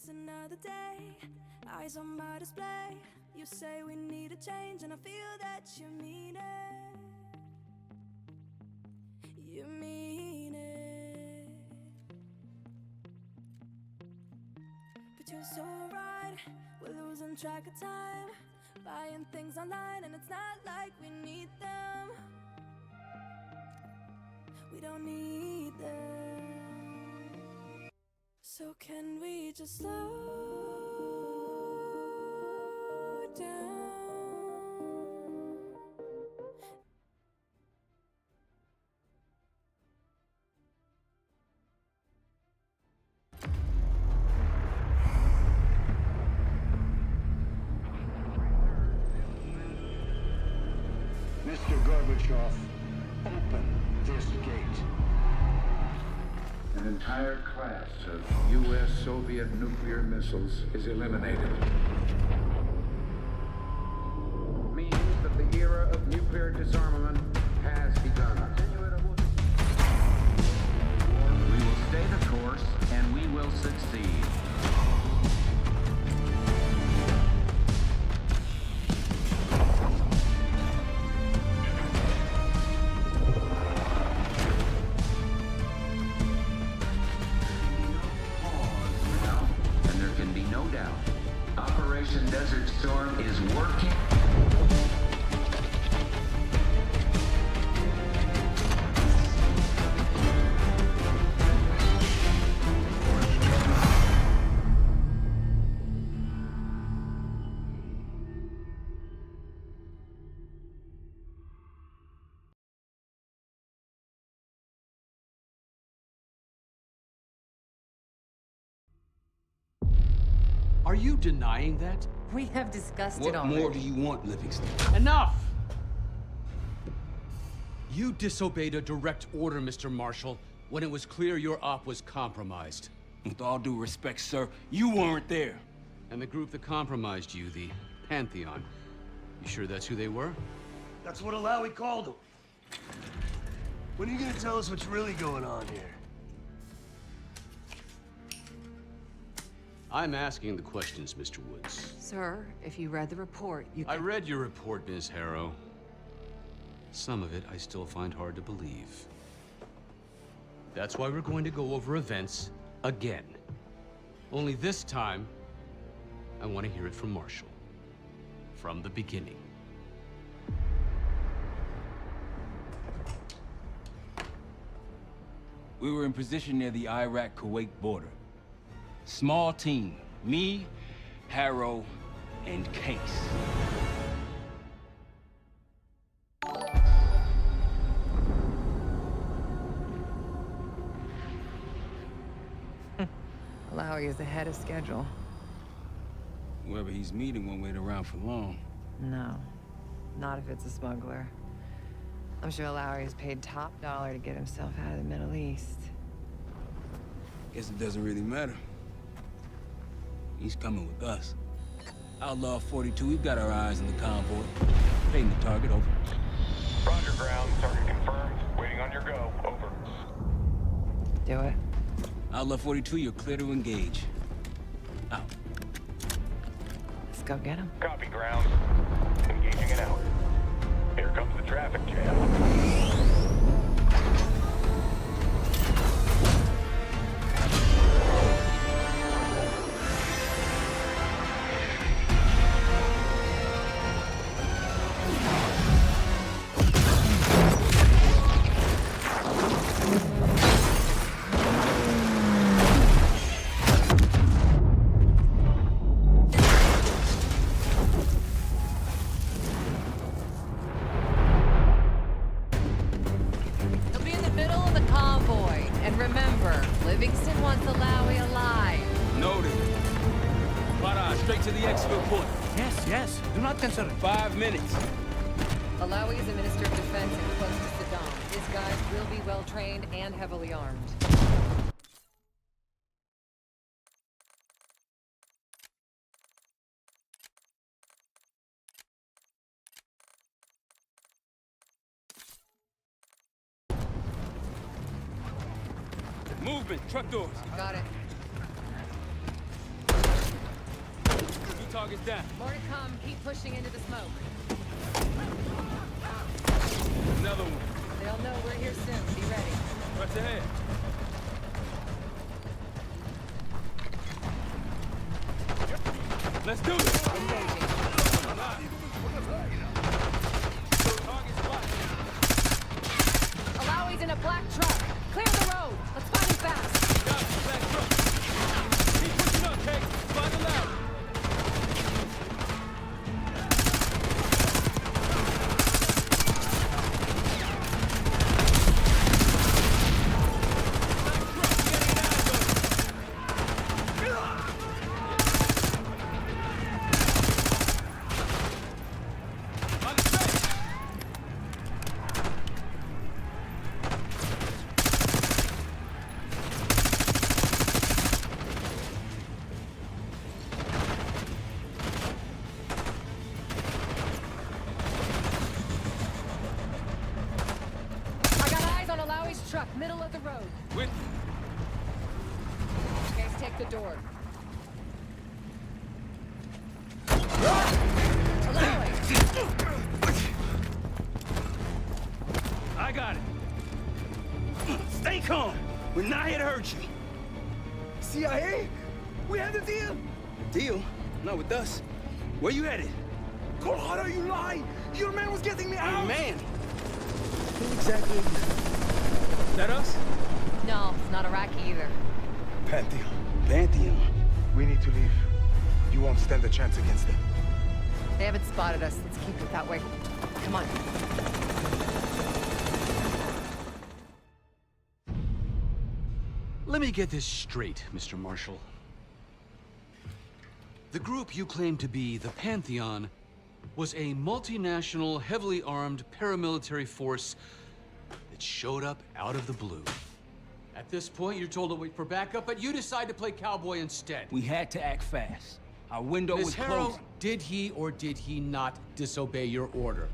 It's another day, eyes on my display. You say we need a change, and I feel that you mean it. You mean it. But you're so right, we're losing track of time, buying things online, and it's not like we need them. We don't need them. So can we just slow down? Mr. Gorbachev, open this gate. An entire class of U.S.-Soviet nuclear missiles is eliminated. Means that the era of nuclear disarmament has begun. We will stay the course, and we will succeed. Operation Desert Storm is working. Are you denying that? We have discussed What it already. more do you want, Livingston? Enough! You disobeyed a direct order, Mr. Marshall, when it was clear your op was compromised. With all due respect, sir, you weren't there. And the group that compromised you, the Pantheon, you sure that's who they were? That's what Alawi called them. When are you gonna tell us what's really going on here? I'm asking the questions, Mr. Woods. Sir, if you read the report, you I can... read your report, Ms. Harrow. Some of it I still find hard to believe. That's why we're going to go over events again. Only this time, I want to hear it from Marshall. From the beginning. We were in position near the Iraq-Kuwait border. Small team. Me, Harrow, and Case. Alawi is ahead of schedule. Whoever he's meeting won't wait around for long. No, not if it's a smuggler. I'm sure Alawi has paid top dollar to get himself out of the Middle East. Guess it doesn't really matter. He's coming with us. Outlaw 42, we've got our eyes on the convoy. Painting the target, over. Roger, ground. Target confirmed. Waiting on your go. Over. Do it. Outlaw 42, you're clear to engage. Out. Let's go get him. Copy, ground. Engaging and out. Here comes the traffic jam. He'll be in the middle of the convoy. And remember, Livingston wants Alawi alive. Noted. Para, straight to the exfil point. Yes. Do not consider. 5 minutes. Alawi is a minister of defense and close to Saddam. His guys will be well trained and heavily armed. Movement, truck doors. Got it. target's down. More to come. Keep pushing into the smoke. Another one. They'll know we're here soon. Be ready. What's ahead? Let's do this. Engaging. Target's spotted. Alawi's in a black truck. Clear the road. Let's find him fast. Got the black truck. Keep pushing up, Case. Find the loud. Truck, middle of the road. With Case, take the door. Alawi! I got it. Stay calm. We're not here to hurt you. CIA? We had a deal. Deal? Not with us. Where you headed? Colorado, you lie. Your man was getting me out. Man. Who exactly are you? Is that us? No, it's not Iraqi either. Pantheon. Pantheon. We need to leave. You won't stand a chance against them. They haven't spotted us. Let's keep it that way. Come on. Let me get this straight, Mr. Marshall. The group you claim to be the Pantheon was a multinational, heavily armed paramilitary force that showed up out of the blue. At this point, you're told to wait for backup, but you decide to play cowboy instead. We had to act fast. Our window was Ms. Harrow, closing. did he or did he not disobey your order?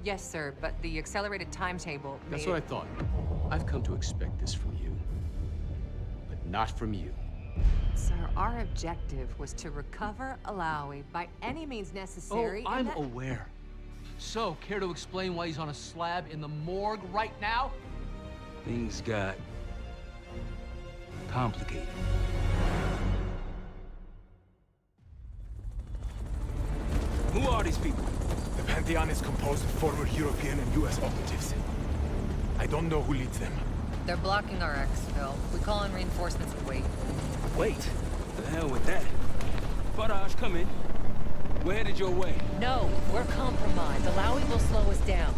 Yes, sir, but the accelerated timetable That's made what I thought. I've come to expect this from you, but not from you. Sir, our objective was to recover Alawi by any means necessary. Oh, I'm aware. So, care to explain why he's on a slab in the morgue right now? Things got complicated. Who are these people? The Pantheon is composed of former European and US operatives. I don't know who leads them. They're blocking our exfil. We call in reinforcements and wait. Wait. The hell with that. Faraj, come in. We're headed your way. No, we're compromised. Alawi will slow us down.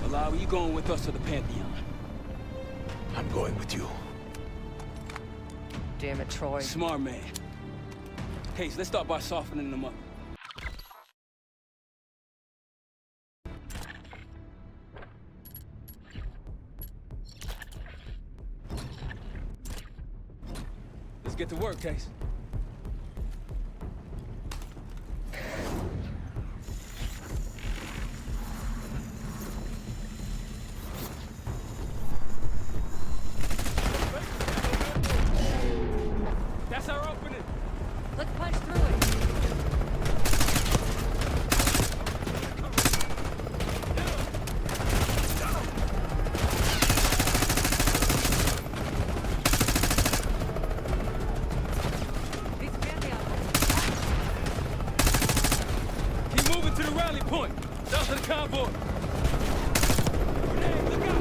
Alawi, you going with us to the Pantheon? I'm going with you. Damn it, Troy. Smart man. Case, let's start by softening them up. Let's get to work, Case. That's our opening. Let's punch through it. Keep moving to the rally point. South of the convoy. Hey, look out!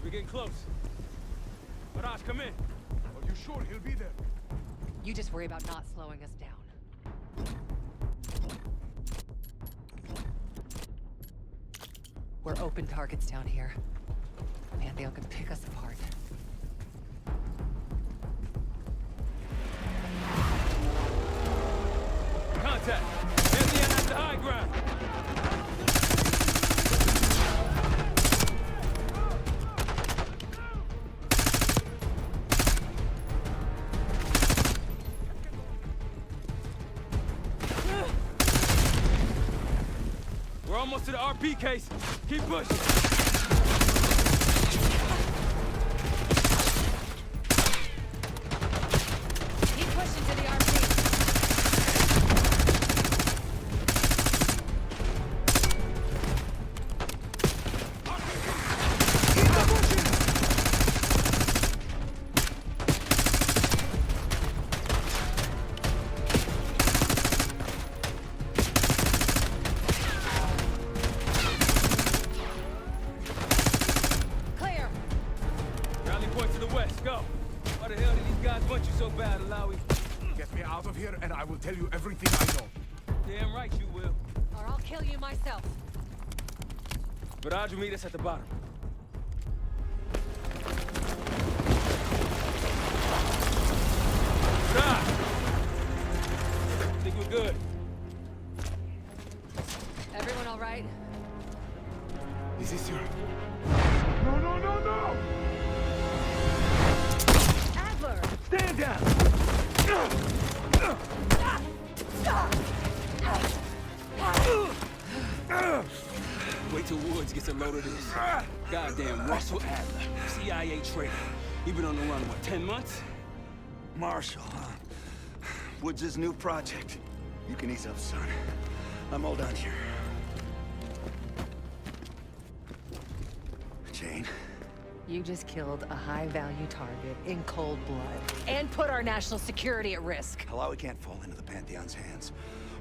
We're getting close. Mirage, come in. Are you sure he'll be there? You just worry about not slowing us down. We're open targets down here. Pantheon can pick us apart. Contact! Pantheon at the high ground! We're almost to the RP case. Keep pushing. Keep pushing to the RP. Clear. Rally point to the west. Go. Why the hell did these guys want you so bad, Alawi? Get me out of here and I will tell you everything I know. Damn right you will. Or I'll kill you myself. Mirage will meet us at the bottom. Stop! Think we're good. Everyone all right? Is this your... No, no, no, no! Adler! Stand down! Wait till Woods gets a load of this. Goddamn Russell Adler, CIA traitor. You been on the run, what, 10 months? Marshall, huh? Woods' new project. You can ease up, son. I'm all done here. Jane? You just killed a high-value target in cold blood and put our national security at risk. Alawi can't fall into the Pantheon's hands.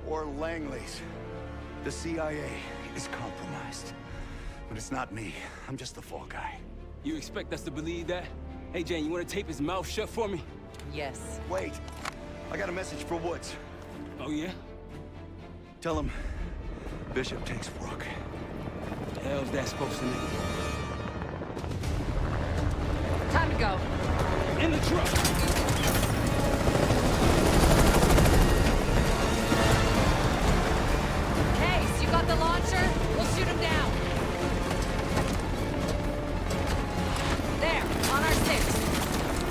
Or Langley's. The CIA is compromised. But it's not me. I'm just the fall guy. You expect us to believe that? Hey, Jane, you want to tape his mouth shut for me? Yes. Wait. I got a message for Woods. Oh, yeah? Tell him Bishop takes Rook. The hell's that supposed to mean? Time to go. In the truck! Case, you got the launcher? We'll shoot him down. There, on our 6.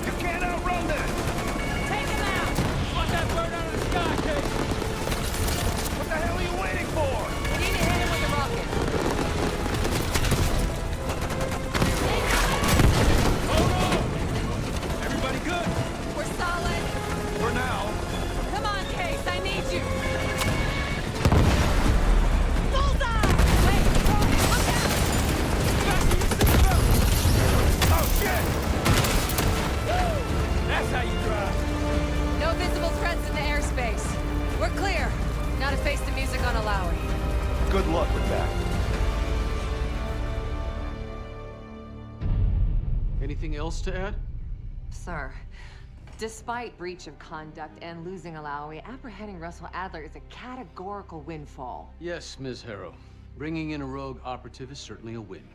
You can't outrun that! Take him out! Let that bird out of the sky, Case! What the hell are you waiting for? We need to hit him with a rocket. Hold on! Everybody good? We're solid. For now. Come on, Case, I need you. Bullseye! Wait, look out! Fasten your seatbelt! Oh, shit! That's how you drive. No visible threats in the airspace. We're clear. Now to face the music on Alawi. Good luck with that. Anything else to add? Sir, despite breach of conduct and losing Alawi, apprehending Russell Adler is a categorical windfall. Yes, Ms. Harrow. Bringing in a rogue operative is certainly a win.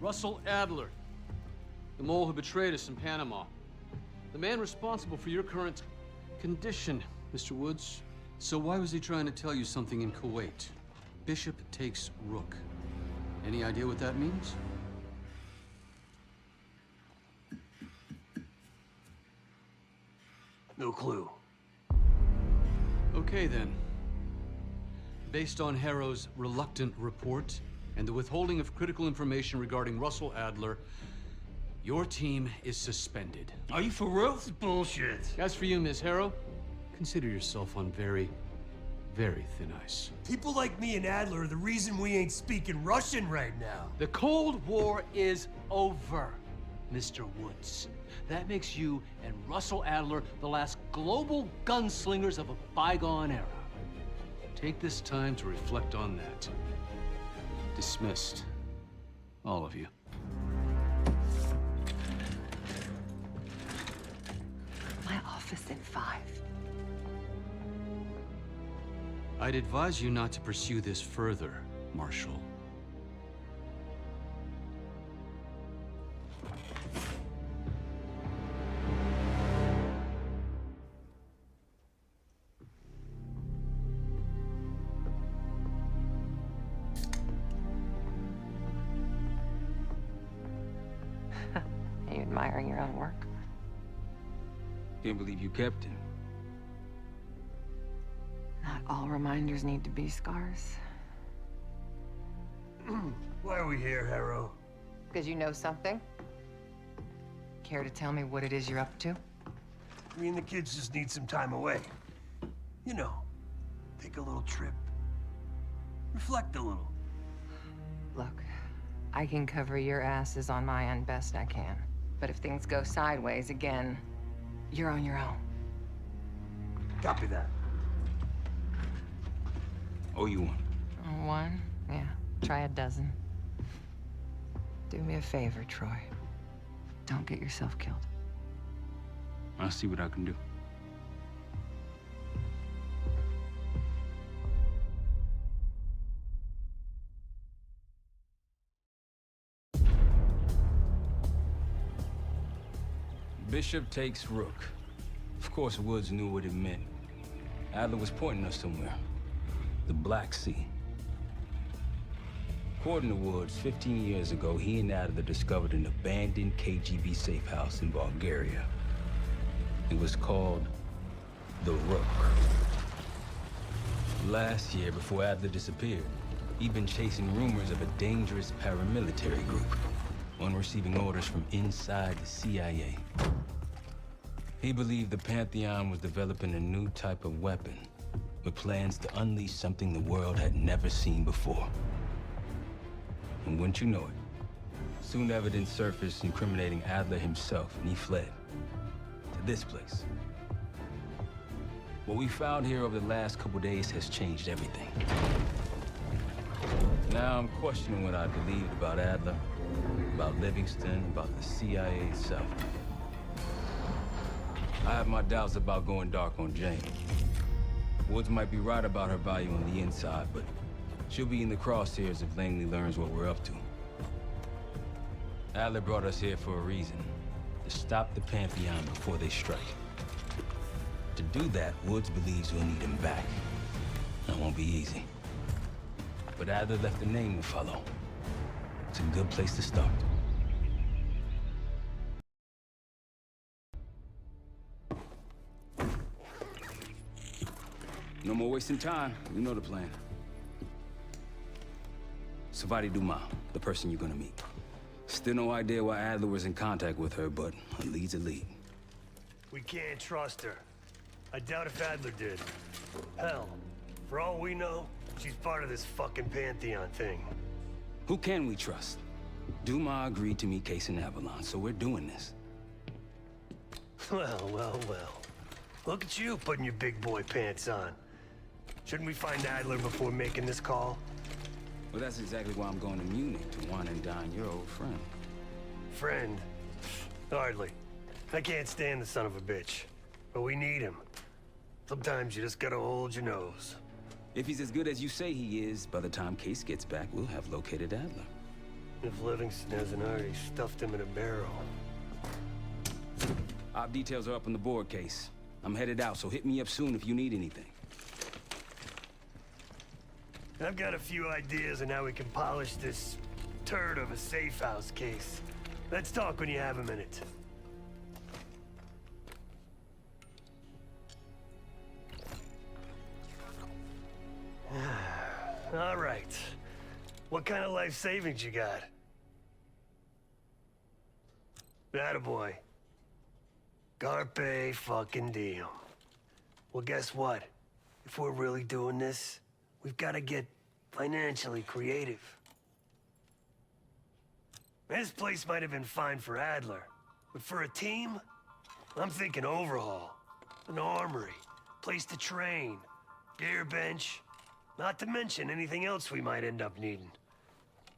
Russell Adler, the mole who betrayed us in Panama. The man responsible for your current condition, Mr. Woods. So why was he trying to tell you something in Kuwait? Bishop takes Rook. Any idea what that means? No clue. Okay, then. Based on Harrow's reluctant report and the withholding of critical information regarding Russell Adler, your team is suspended. Are you for real? This is bullshit. As for you, Ms. Harrow, consider yourself on very, very thin ice. People like me and Adler are the reason we ain't speaking Russian right now. The Cold War is over, Mr. Woods. That makes you and Russell Adler the last global gunslingers of a bygone era. Take this time to reflect on that. Dismissed. All of you. office in 5. I'd advise you not to pursue this further, Marshal. Are you admiring your own work? Can't believe you kept it. Not all reminders need to be scars. Why are we here, Harrow? Because you know something? Care to tell me what it is you're up to? Me and the kids just need some time away. You know, take a little trip. Reflect a little. Look, I can cover your asses on my end best I can. But if things go sideways again, you're on your own. Copy that. Owe you one. One? Yeah. Try a dozen. Do me a favor, Troy. Don't get yourself killed. I'll see what I can do. Bishop takes Rook. Of course, Woods knew what it meant. Adler was pointing us somewhere. The Black Sea. According to Woods, 15 years ago, he and Adler discovered an abandoned KGB safe house in Bulgaria. It was called the Rook. Last year, before Adler disappeared, he'd been chasing rumors of a dangerous paramilitary group, one receiving orders from inside the CIA. He believed the Pantheon was developing a new type of weapon, with plans to unleash something the world had never seen before. And wouldn't you know it, soon evidence surfaced incriminating Adler himself, and he fled to this place. What we found here over the last couple days has changed everything. Now I'm questioning what I believed about Adler, about Livingston, about the CIA itself. I have my doubts about going dark on Jane. Woods might be right about her value on the inside, but she'll be in the crosshairs if Langley learns what we're up to. Adler brought us here for a reason, to stop the Pantheon before they strike. To do that, Woods believes we'll need him back. That won't be easy. But Adler left a name to follow. It's a good place to start. No more wasting time. You know the plan. Savati Dumas, the person you're gonna meet. Still no idea why Adler was in contact with her, but a lead's a lead. We can't trust her. I doubt if Adler did. Hell, for all we know, she's part of this fucking Pantheon thing. Who can we trust? Dumas agreed to meet Case in Avalon, so we're doing this. Well, well, well. Look at you putting your big boy pants on. Shouldn't we find Adler before making this call? Well, that's exactly why I'm going to Munich, to wine and dine your old friend. Friend? Hardly. I can't stand the son of a bitch. But we need him. Sometimes you just gotta hold your nose. If he's as good as you say he is, by the time Case gets back, we'll have located Adler. If Livingston hasn't already stuffed him in a barrel. Op details are up on the board, Case. I'm headed out, so hit me up soon if you need anything. I've got a few ideas on how we can polish this turd of a safe house case. Let's talk when you have a minute. All right. What kind of life savings you got? Attaboy. Carpe fucking diem. Well, guess what? If we're really doing this, we've got to get financially creative. This place might have been fine for Adler, but for a team, I'm thinking overhaul, an armory, place to train, gear bench, not to mention anything else we might end up needing.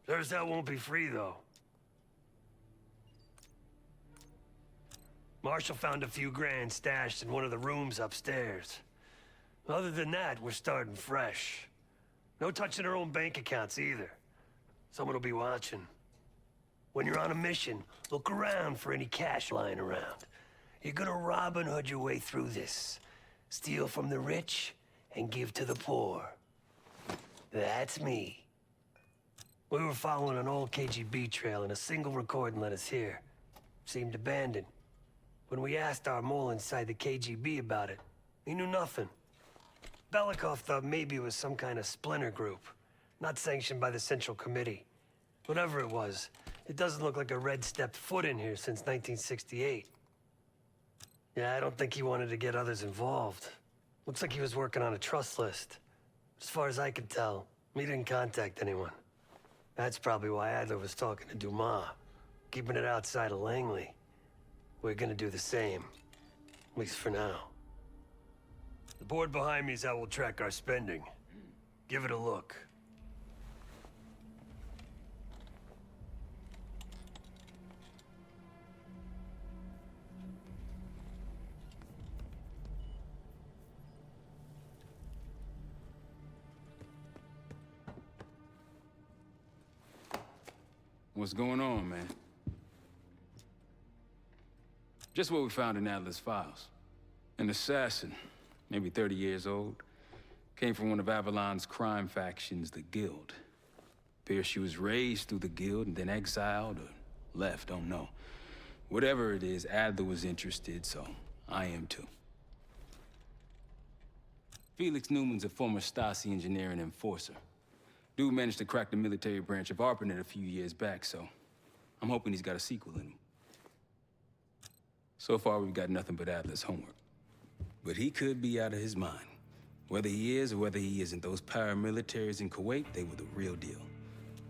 There's that won't be free, though. Marshall found a few grand stashed in one of the rooms upstairs. Other than that, we're starting fresh. No touching our own bank accounts either. Someone will be watching. When you're on a mission, look around for any cash lying around. You're gonna Robin Hood your way through this. Steal from the rich and give to the poor. That's me. We were following an old KGB trail and a single recording led us here. Seemed abandoned. When we asked our mole inside the KGB about it, he knew nothing. Belikov thought maybe it was some kind of splinter group, not sanctioned by the Central Committee. Whatever it was, it doesn't look like a Red stepped foot in here since 1968. Yeah, I don't think he wanted to get others involved. Looks like he was working on a trust list. As far as I could tell, he didn't contact anyone. That's probably why Adler was talking to Dumas, keeping it outside of Langley. We're gonna do the same, at least for now. The board behind me is how we'll track our spending. Give it a look. What's going on, man? Just what we found in Adler's files. An assassin, maybe 30 years old, came from one of Avalon's crime factions, the Guild. Appears she was raised through the Guild and then exiled or left, don't know. Whatever it is, Adler was interested, so I am too. Felix Newman's a former Stasi engineer and enforcer. Dude managed to crack the military branch of ARPANET a few years back, so I'm hoping he's got a sequel in him. So far, we've got nothing but Adler's homework. But he could be out of his mind. Whether he is or whether he isn't, those paramilitaries in Kuwait, they were the real deal.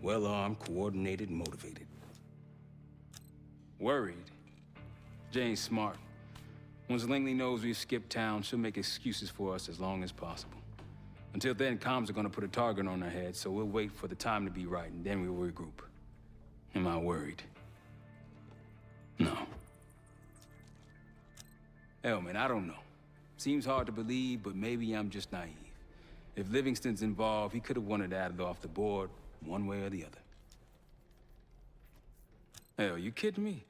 Well-armed, coordinated, motivated. Worried. Jane's smart. Once Langley knows we've skipped town, she'll make excuses for us as long as possible. Until then, comms are gonna put a target on our heads, so we'll wait for the time to be right, and then we'll regroup. Am I worried? No. Hell, man, I don't know. Seems hard to believe, but maybe I'm just naive. If Livingston's involved, he could have wanted Adler off the board, one way or the other. Hell, you kidding me?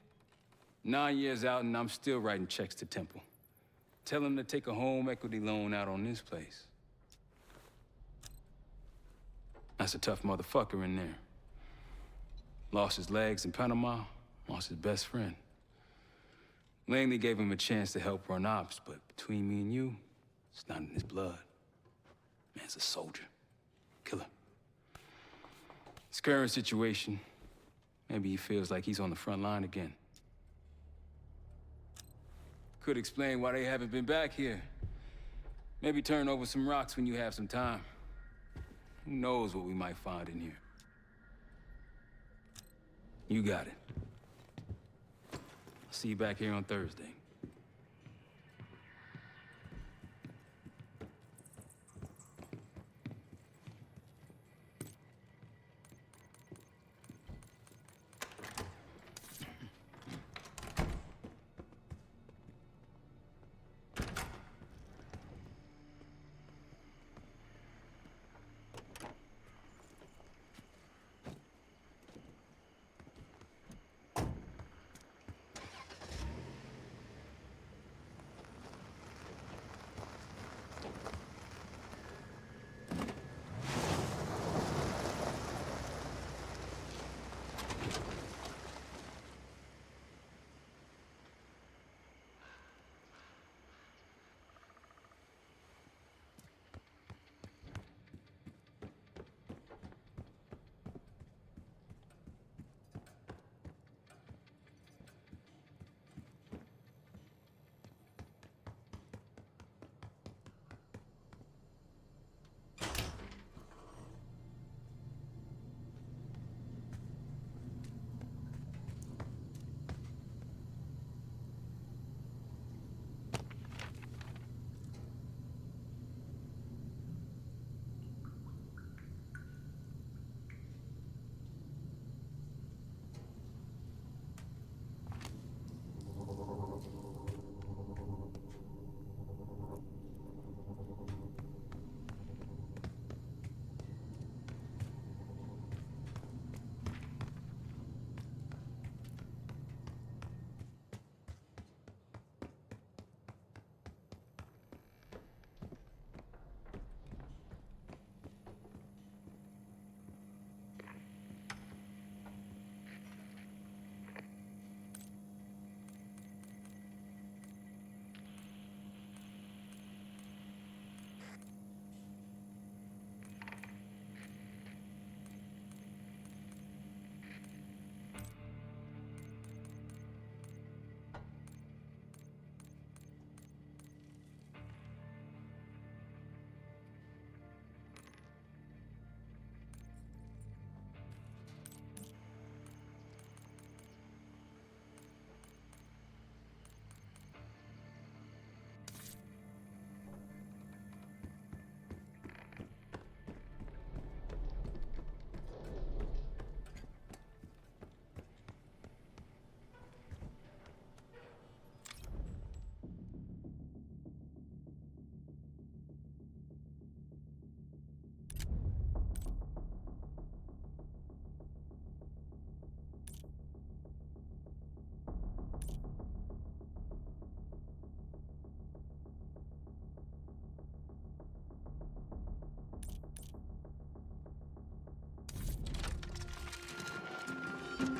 9 years out and I'm still writing checks to Temple. Tell him to take a home equity loan out on this place. That's a tough motherfucker in there. Lost his legs in Panama, lost his best friend. Langley gave him a chance to help run ops, but between me and you, it's not in his blood. Man's a soldier. Killer. His current situation, maybe he feels like he's on the front line again. Could explain why they haven't been back here. Maybe turn over some rocks when you have some time. Who knows what we might find in here? You got it. I'll see you back here on Thursday.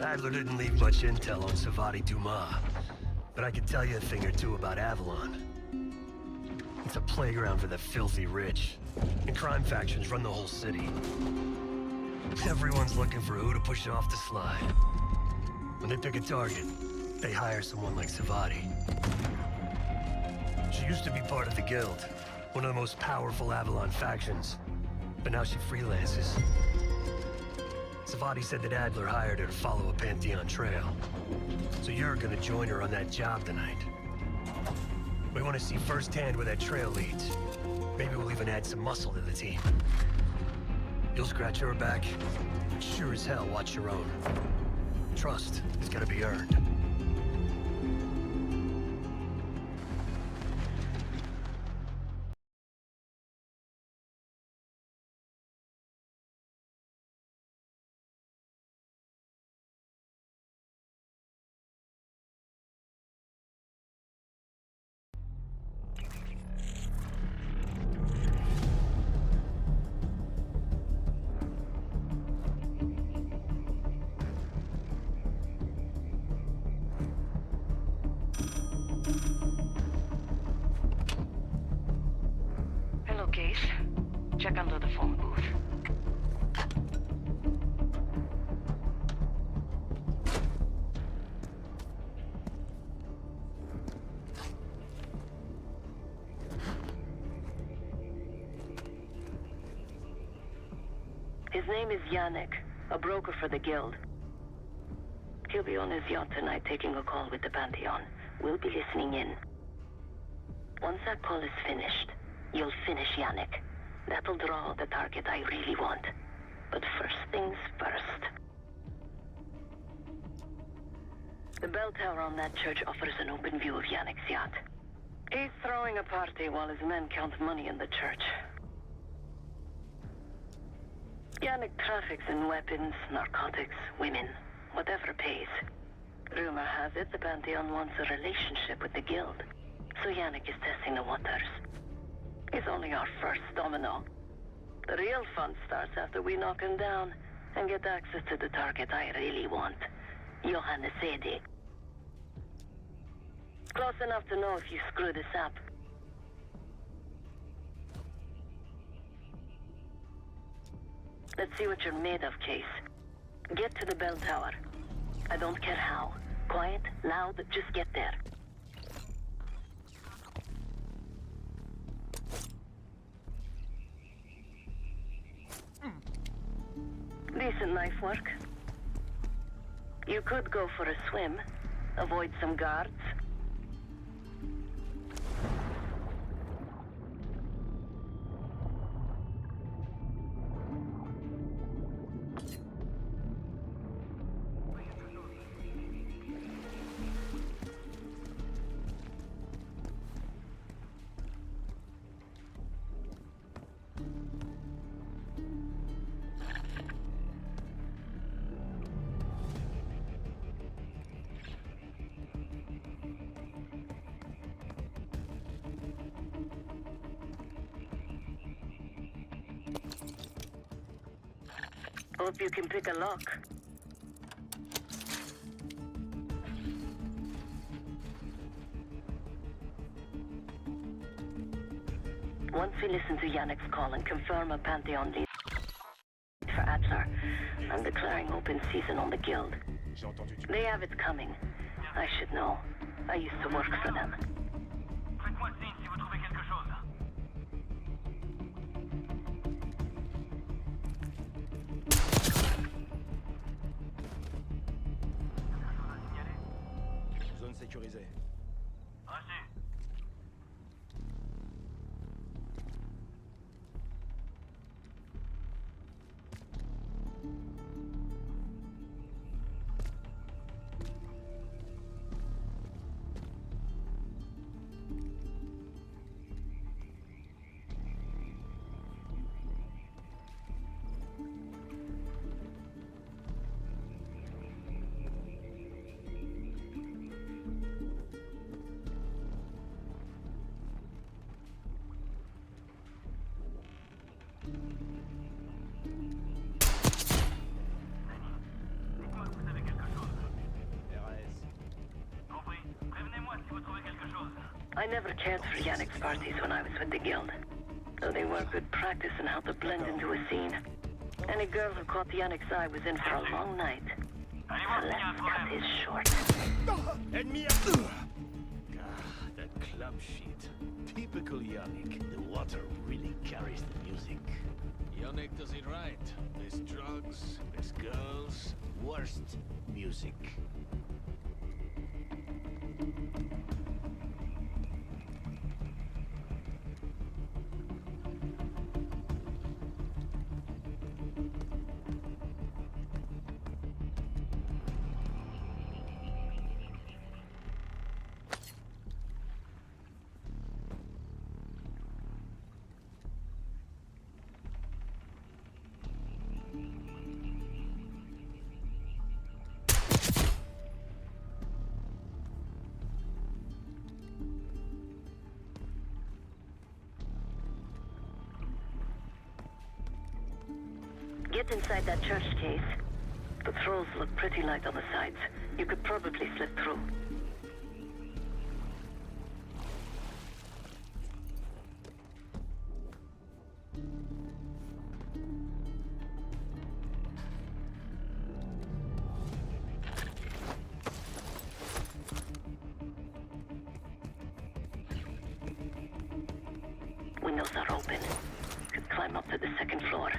Adler didn't leave much intel on Savati Dumas, but I can tell you a thing or two about Avalon. It's a playground for the filthy rich, and crime factions run the whole city. Everyone's looking for who to push off the slide. When they pick a target, they hire someone like Savati. She used to be part of the Guild, one of the most powerful Avalon factions, but now she freelances. Savati said that Adler hired her to follow a Pantheon trail. So you're gonna join her on that job tonight. We want to see firsthand where that trail leads. Maybe we'll even add some muscle to the team. You'll scratch her back, but sure as hell watch your own. Trust is gotta be earned. Hello, Case. Check under the phone booth. His name is Yannick, a broker for the Guild. He'll be on his yacht tonight taking a call with the Pantheon. We'll be listening in. Once that call is finished, you'll finish Yannick. That'll draw the target I really want. But first things first. The bell tower on that church offers an open view of Yannick's yacht. He's throwing a party while his men count money in the church. Yannick traffics in weapons, narcotics, women, whatever pays. Rumor has it the Pantheon wants a relationship with the Guild, so Yannick is testing the waters. He's only our first domino. The real fun starts after we knock him down and get access to the target I really want, Johannes Edi. Close enough to know if you screw this up. Let's see what you're made of, Case. Get to the bell tower. I don't care how. Quiet, loud, just get there. Decent knife work. You could go for a swim, avoid some guards. Hope you can pick a lock. Once we listen to Yannick's call and confirm a Pantheon lead for Adler, I'm declaring open season on the Guild. They have it coming. I should know. I used to work for them. Zone sécurisée. I never cared for Yannick's parties when I was with the guild, though they were good practice in how to blend into a scene. Any girl who caught Yannick's eye was in for a long night. So let's cut this short. That club shit. Typical Yannick. The water really carries the music. Yannick does it right. Less drugs, less girls, worst music. Get inside that church case. The throws look pretty light on the sides. You could probably slip through. Windows are open. Could climb up to the second floor.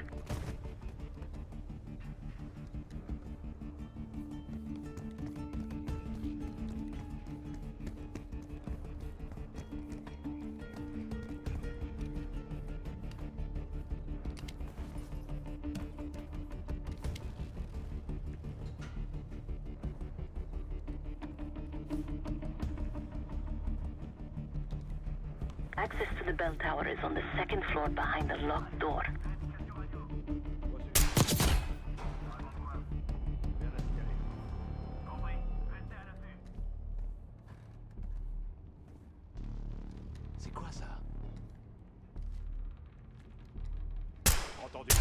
Access to the bell tower is on the second floor behind the locked door. C'est quoi ça? Entendu.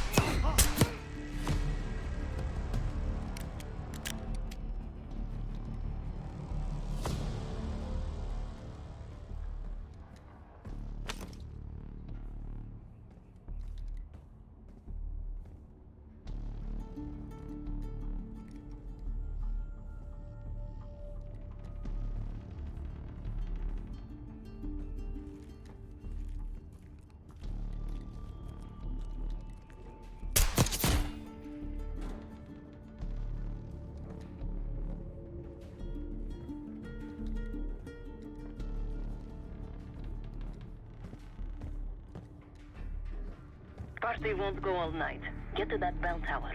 Party won't go all night. Get to that bell tower.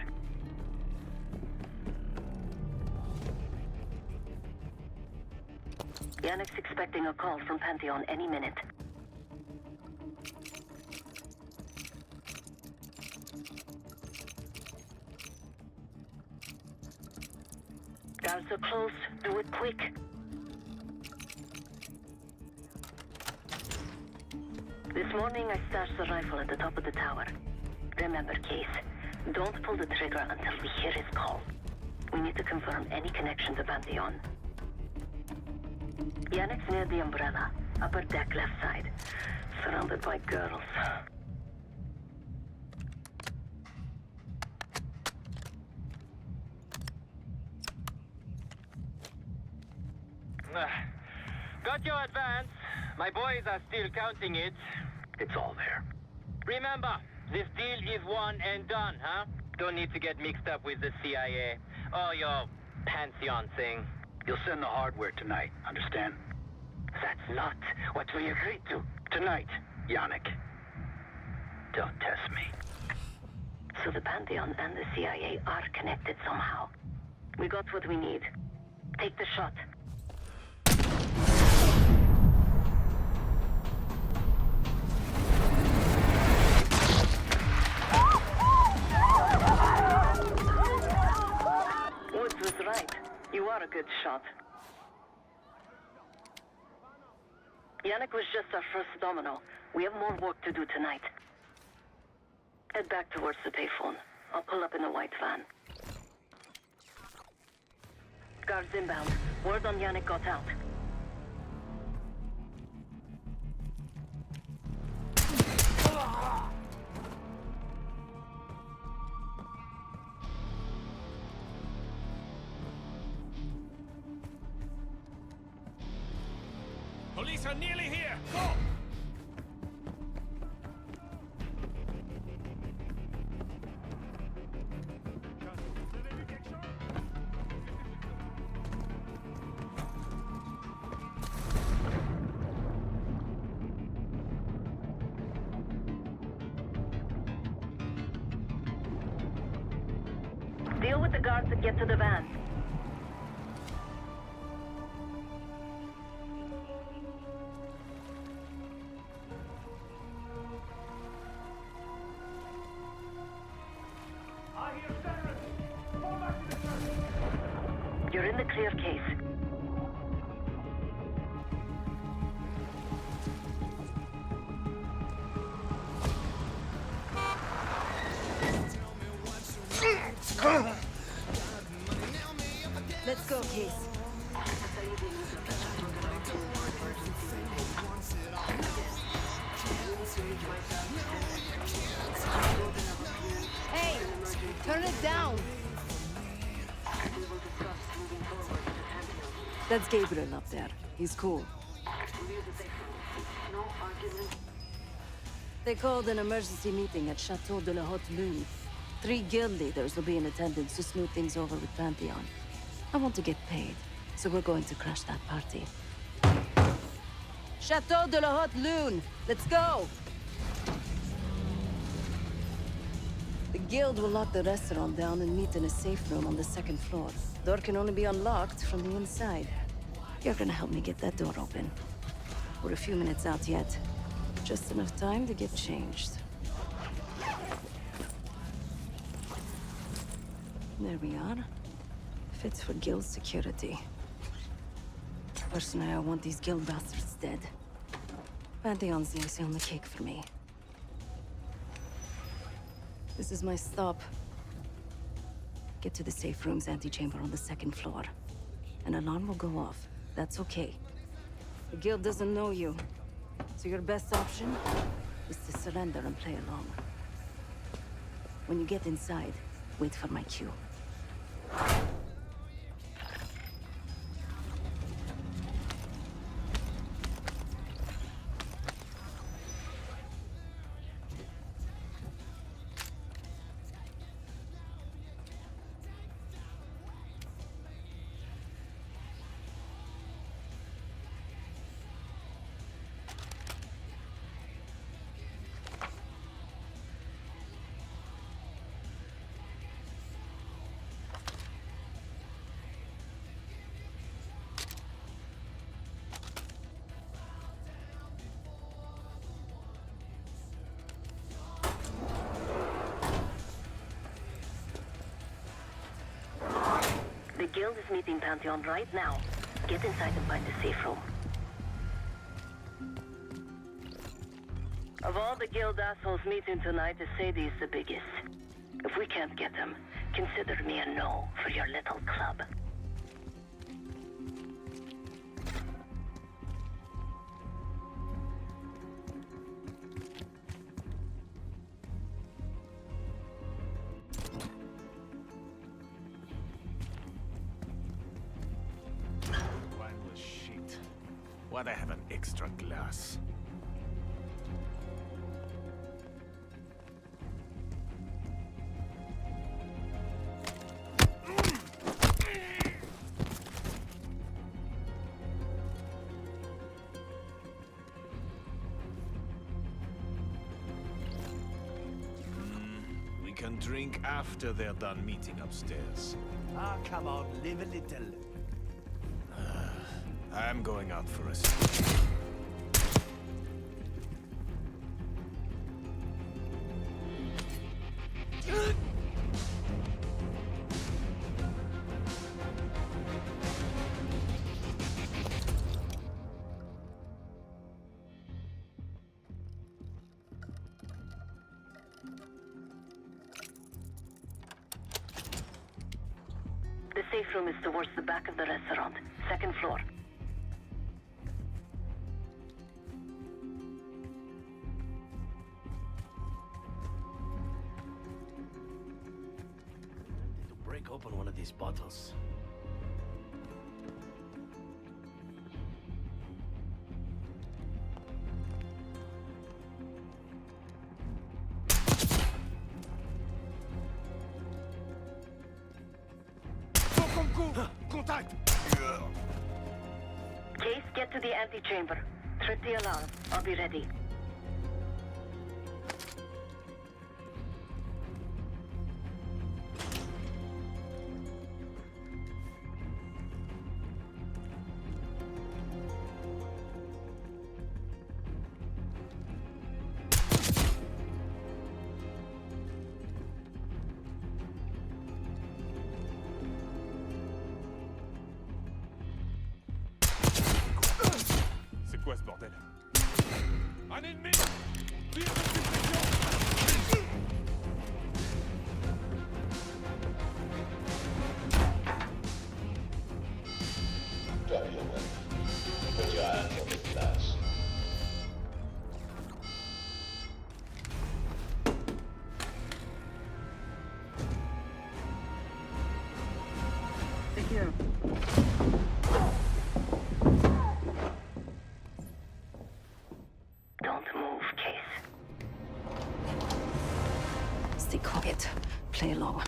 Yannick's expecting a call from Pantheon any minute. Guards are close. Do it quick. This morning I stashed the rifle at the top of the tower. Remember, Case, don't pull the trigger until we hear his call. We need to confirm any connection to Pantheon. Yannick's near the umbrella, upper deck left side, surrounded by girls. Got your advance. My boys are still counting it. It's all there. Remember, this deal is one and done, huh? Don't need to get mixed up with the CIA or your Pantheon thing. You'll send the hardware tonight, understand? That's not what we agreed to. Tonight, Yannick. Don't test me. So the Pantheon and the CIA are connected somehow. We got what we need. Take the shot. Woods was right. You are a good shot. Yannick was just our first domino. We have more work to do tonight. Head back towards the payphone. I'll pull up in a white van. Guards inbound. Word on Yannick got out. Police are nearly here! Go! Deal with the guards and get to the van. You're in the clear case. Let's go, Case. Hey, turn it down. That's Gabriel up there. He's cool. They called an emergency meeting at Chateau de la Haute Lune. 3 guild leaders will be in attendance to smooth things over with Pantheon. I want to get paid, so we're going to crash that party. Chateau de la Haute Lune! Let's go! The guild will lock the restaurant down and meet in a safe room on the 2nd floor. Door can only be unlocked from the inside. You're gonna help me get that door open. We're a few minutes out yet. Just enough time to get changed. There we are. Fits for guild security. Personally, I want these guild bastards dead. Pantheon's the icing on the cake for me. This is my stop. Get to the safe room's antechamber on the 2nd floor. An alarm will go off. That's okay. The guild doesn't know you, so your best option is to surrender and play along. When you get inside, wait for my cue. The guild is meeting Pantheon right now. Get inside and find a safe room. Of all the guild assholes meeting tonight, Sadie's the biggest. If we can't get them, consider me a no for your little club. Why'd I have an extra glass? We can drink after they're done meeting upstairs. Ah, come on, live a little. I'm going out for a sip. The safe room is towards the back of the restaurant, 2nd floor. Break open one of these bottles. Contact! Case, get to the antechamber. Trip the alarm. I'll be ready. C'est quoi ce bordel? Un ennemi! Tire de suppression! Drop your weapon. Put your hands on the glass. Secure. Don't move, Case. Stay quiet. Play low.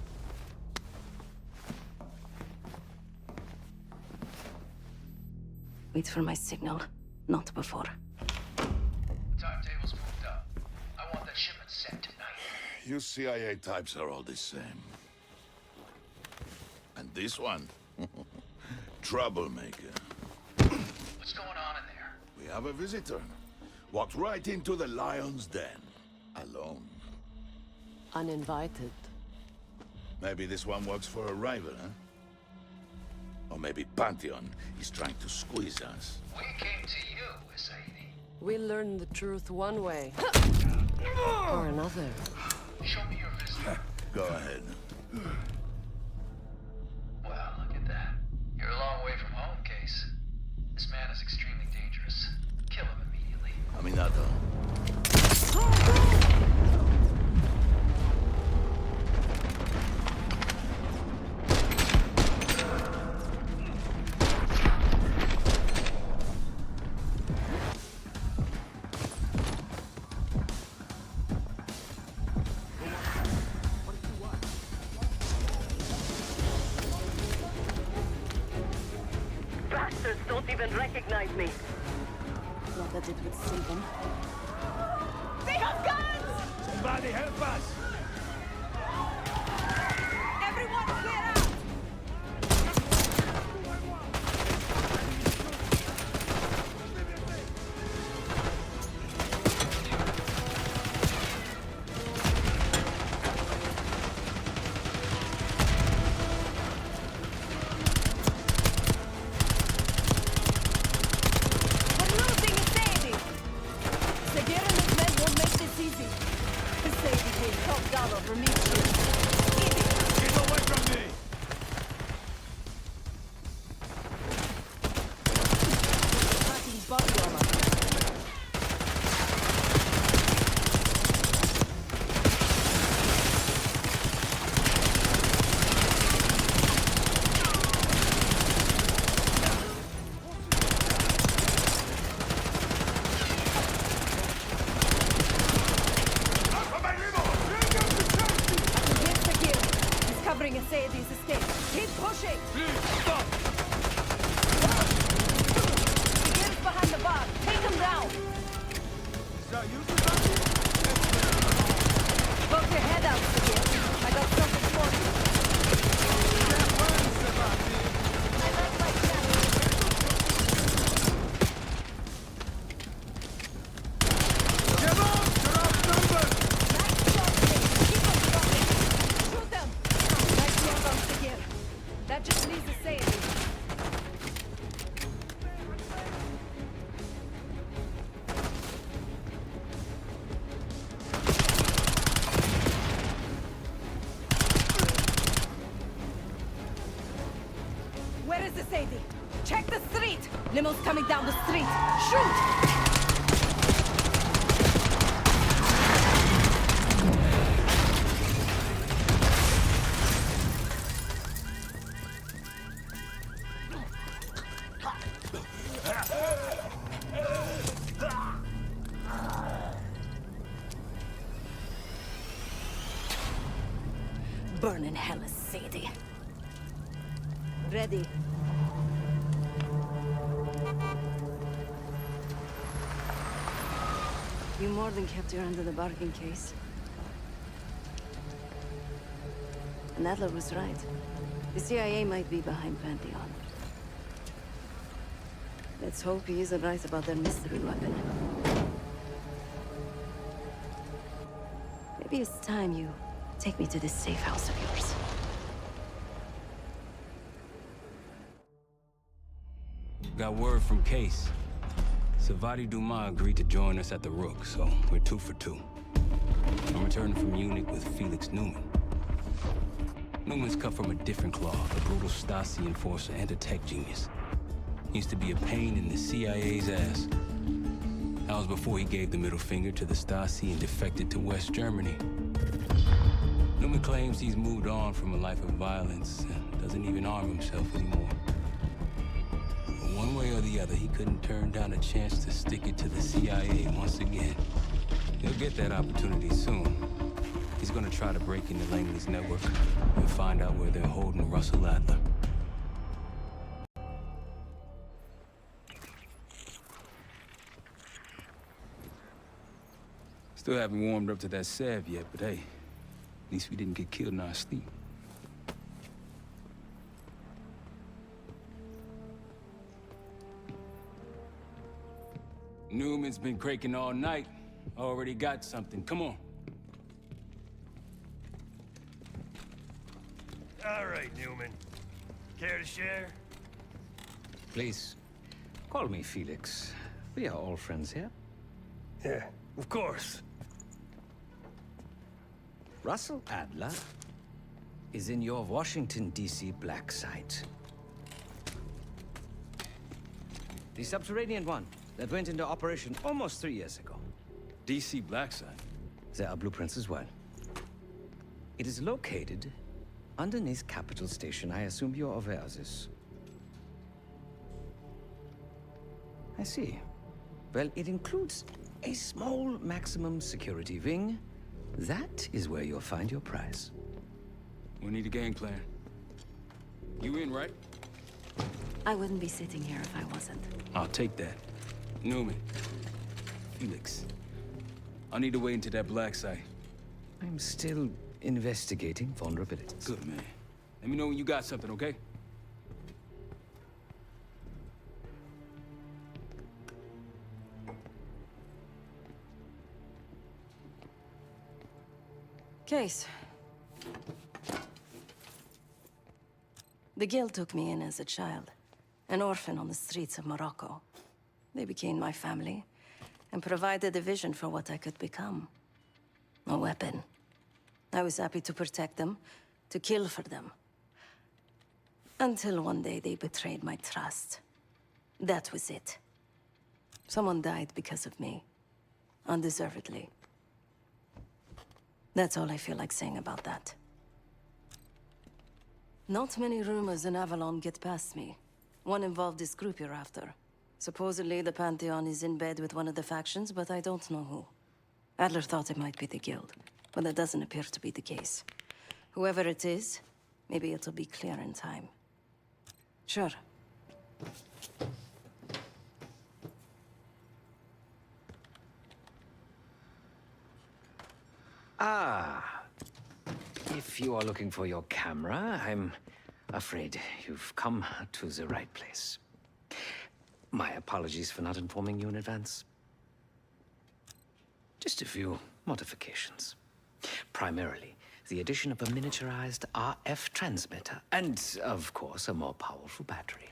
Wait for my signal. Not before. Timetable's moved up. I want that shipment sent tonight. You CIA types are all the same. And this one? Troublemaker. What's going on in there? We have a visitor. Walked right into the lion's den. Alone. Uninvited. Maybe this one works for a rival, huh? Or maybe Pantheon is trying to squeeze us. We came to you, Sadie. We learn the truth one way. Or another. Show me your visit. Go ahead. Well, look at that. You're a long way from home, Case. This man is extremely dangerous. Kill him immediately. Caminato. Bastards don't even recognize me. Glad that it would save them. They have guns! Somebody help us! Everyone clear out! We're losing Sadie! Seguir and his men won't make this easy. Sadie came top dollar for me too. Get away from me! Fucking body armor. Here's the kill. He's covering a Sadie's escape. Keep pushing! Stop! Seguir's behind the bar. Take him down! Is that you, Sebastian? Poke your head out, Seguir. I got something for you. I like my Come on! You're outnumbered! Shoot them! Nice work on Seguir. That just leaves a Sadie. Where is the Sadie? Check the street! Limo's coming down the street! Shoot! Burn in hell, Sadie. Ready. You more than kept your end of the bargain, Case. And Adler was right. The CIA might be behind Pantheon. Let's hope he isn't right about their mystery weapon. Maybe it's time you take me to this safe house of yours. Got word from Case. Savati Dumas agreed to join us at the Rook, so we're 2 for 2. I'm returning from Munich with Felix Neumann. Newman's cut from a different cloth, a brutal Stasi enforcer and a tech genius. He used to be a pain in the CIA's ass. That was before he gave the middle finger to the Stasi and defected to West Germany. Newman claims he's moved on from a life of violence and doesn't even arm himself anymore. One way or the other, he couldn't turn down a chance to stick it to the CIA once again. He'll get that opportunity soon. He's gonna try to break into Langley's network and find out where they're holding Russell Adler. Still haven't warmed up to that salve yet, but hey, at least we didn't get killed in our sleep. Newman's been cranking all night. Already got something. Come on. All right, Newman. Care to share? Please, call me Felix. We are all friends here. Yeah, of course. Russell Adler is in your Washington, D.C. black site. The subterranean one that went into operation almost 3 years ago. DC black site? There are blueprints as well. It is located underneath Capitol Station. I assume you're aware of this. I see. Well, it includes a small maximum security wing. That is where you'll find your prize. We need a game plan. You in, right? I wouldn't be sitting here if I wasn't. I'll take that. Newman. Felix. I need to wait into that black site. I'm still investigating vulnerabilities. Good, man. Let me know when you got something, okay? Case. The Guild took me in as a child, an orphan on the streets of Morocco. They became my family and provided a vision for what I could become. A weapon. I was happy to protect them, to kill for them. Until one day they betrayed my trust. That was it. Someone died because of me. Undeservedly. That's all I feel like saying about that. Not many rumors in Avalon get past me. One involved this group you're after. Supposedly, the Pantheon is in bed with one of the factions, but I don't know who. Adler thought it might be the Guild, but that doesn't appear to be the case. Whoever it is, maybe it'll be clear in time. Sure. Ah. If you are looking for your camera, I'm afraid you've come to the right place. My apologies for not informing you in advance. Just a few modifications. Primarily, the addition of a miniaturized RF transmitter, and, of course, a more powerful battery.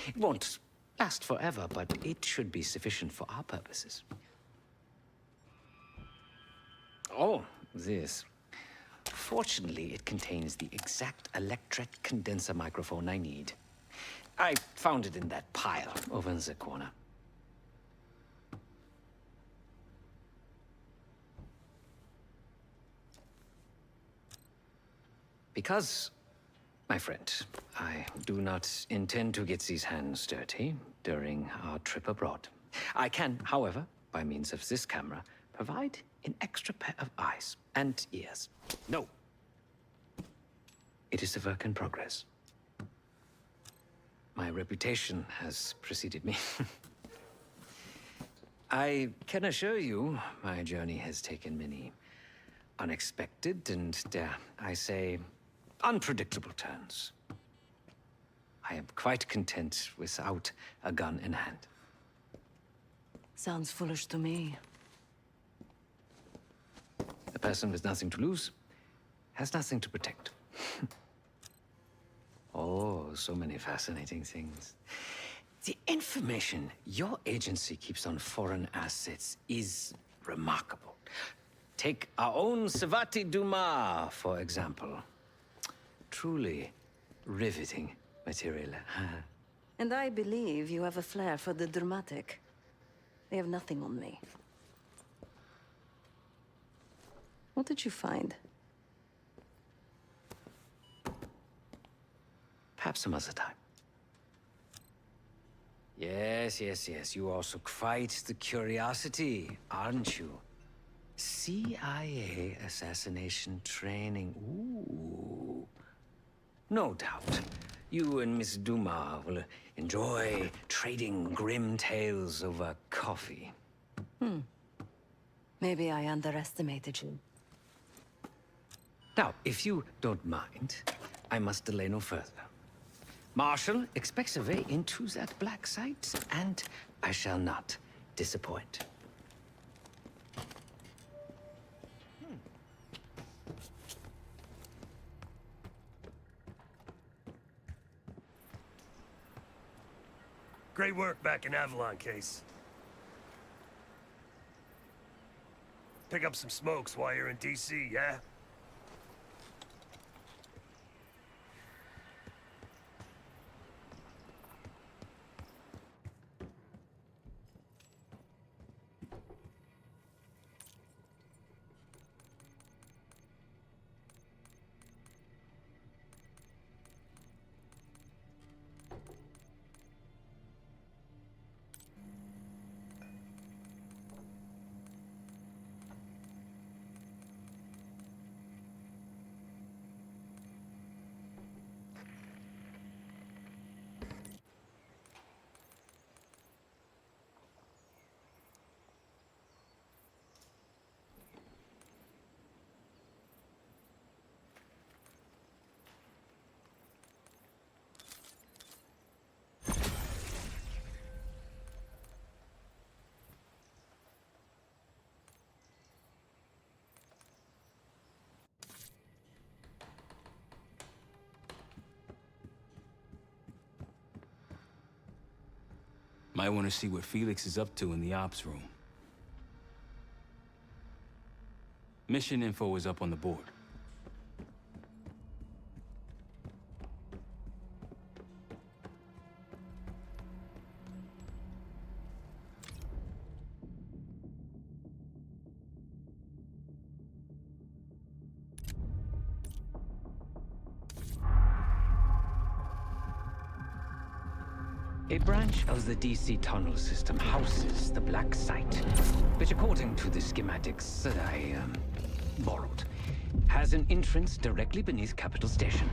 It won't last forever, but it should be sufficient for our purposes. Oh, this. Fortunately, it contains the exact electret condenser microphone I need. I found it in that pile over in the corner. Because, my friend, I do not intend to get these hands dirty during our trip abroad. I can, however, by means of this camera, provide an extra pair of eyes and ears. No. It is a work in progress. My reputation has preceded me. I can assure you, my journey has taken many unexpected and, dare I say, unpredictable turns. I am quite content without a gun in hand. Sounds foolish to me. A person with nothing to lose has nothing to protect. Oh, so many fascinating things. The information your agency keeps on foreign assets is remarkable. Take our own Savati Dumas, for example. Truly riveting material. And I believe you have a flair for the dramatic. They have nothing on me. What did you find? Perhaps some other time. Yes. You also quite the curiosity, aren't you? CIA assassination training. Ooh. No doubt. You and Miss Dumas will enjoy trading grim tales over coffee. Maybe I underestimated you. Now, if you don't mind, I must delay no further. Marshall expects a way into that black site, and I shall not disappoint. Great work back in Avalon, Case. Pick up some smokes while you're in DC, yeah? Might want to see what Felix is up to in the ops room. Mission info is up on the board. A branch of the DC tunnel system houses the Black Site, which, according to the schematics that I borrowed, has an entrance directly beneath Capital Station.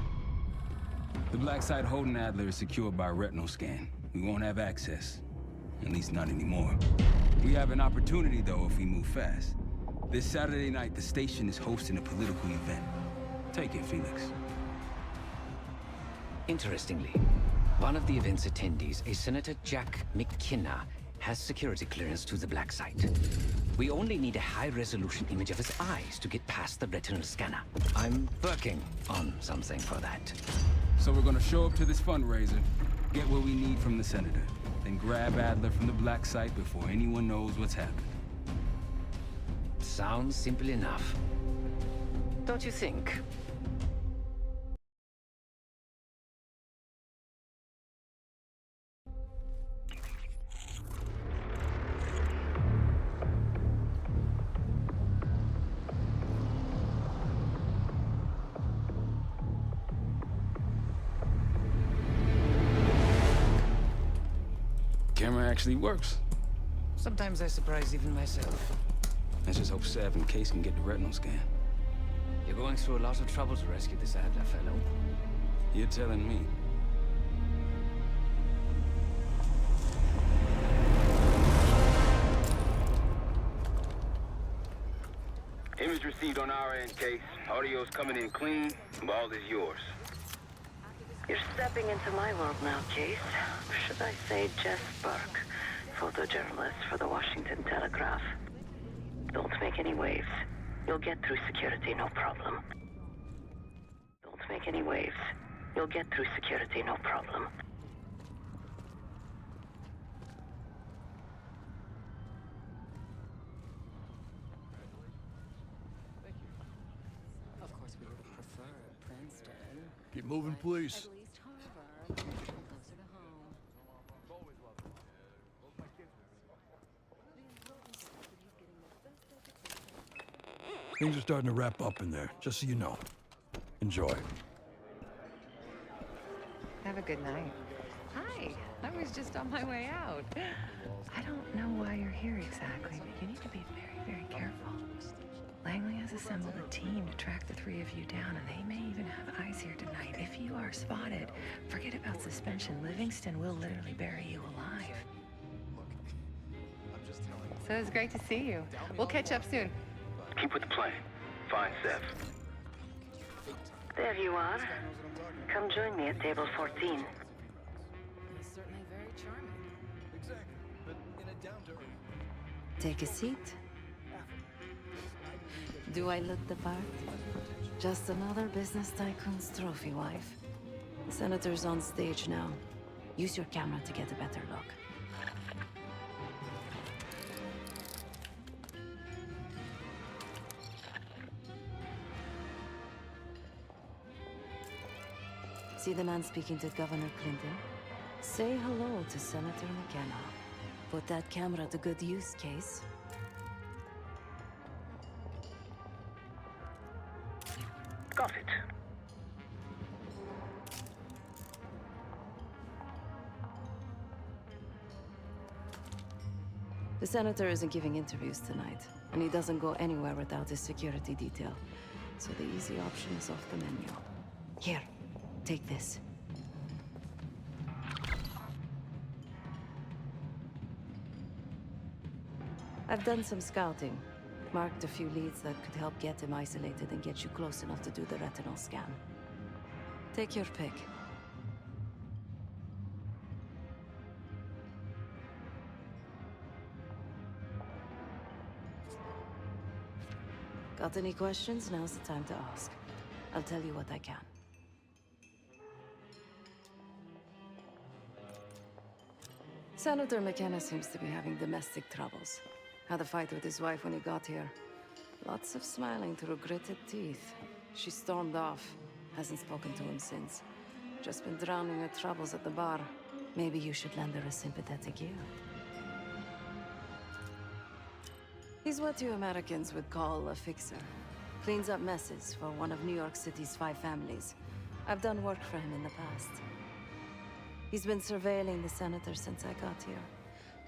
The Black Site holding Adler is secured by a retinal scan. We won't have access. At least not anymore. We have an opportunity, though, if we move fast. This Saturday night, the station is hosting a political event. Take it, Felix. Interestingly, one of the event's attendees, a Senator Jack McKenna, has security clearance to the Black Site. We only need a high-resolution image of his eyes to get past the retinal scanner. I'm working on something for that. So we're gonna show up to this fundraiser, get what we need from the Senator, then grab Adler from the Black Site before anyone knows what's happened. Sounds simple enough. Don't you think? Camera actually works. Sometimes I surprise even myself. Let's just hope Sav and Case can get the retinal scan. You're going through a lot of trouble to rescue this Adler fellow. You're telling me. Message received on our end, Case. Audio's coming in clean. Ball is yours. You're stepping into my world now, Case. Should I say Jess Burke, photojournalist for the Washington Telegraph. Don't make any waves. You'll get through security, no problem. Don't make any waves. You'll get through security, no problem. Of course, we would prefer Princeton. Keep moving, please. At least Harvard, closer to home. Things are starting to wrap up in there, just so you know. Enjoy. Have a good night. Hi, I was just on my way out. I don't know why you're here exactly, but you need to be very, very careful. Langley has assembled a team to track the three of you down, and they may even have eyes here tonight. If you are spotted, forget about suspension. Livingston will literally bury you alive. So it's great to see you. We'll catch up soon. Keep with the plan. Find Seth. There you are. Come join me at table 14. He's certainly very charming. Exactly, but in a down-to-earth. Take a seat. Do I look the part? Just another business tycoon's trophy wife. The senator's on stage now. Use your camera to get a better look. See the man speaking to Governor Clinton? Say hello to Senator McKenna. Put that camera to good use, Case. Got it. The senator isn't giving interviews tonight, and he doesn't go anywhere without his security detail. So the easy option is off the menu. Here, take this. I've done some scouting. Marked a few leads that could help get him isolated and get you close enough to do the retinal scan. Take your pick. Got any questions? Now's the time to ask. I'll tell you what I can. Senator McKenna seems to be having domestic troubles. Had a fight with his wife when he got here. Lots of smiling through gritted teeth. She stormed off. Hasn't spoken to him since. Just been drowning her troubles at the bar. Maybe you should lend her a sympathetic ear. He's what you Americans would call a fixer. Cleans up messes for one of New York City's 5 families. I've done work for him in the past. He's been surveilling the senator since I got here.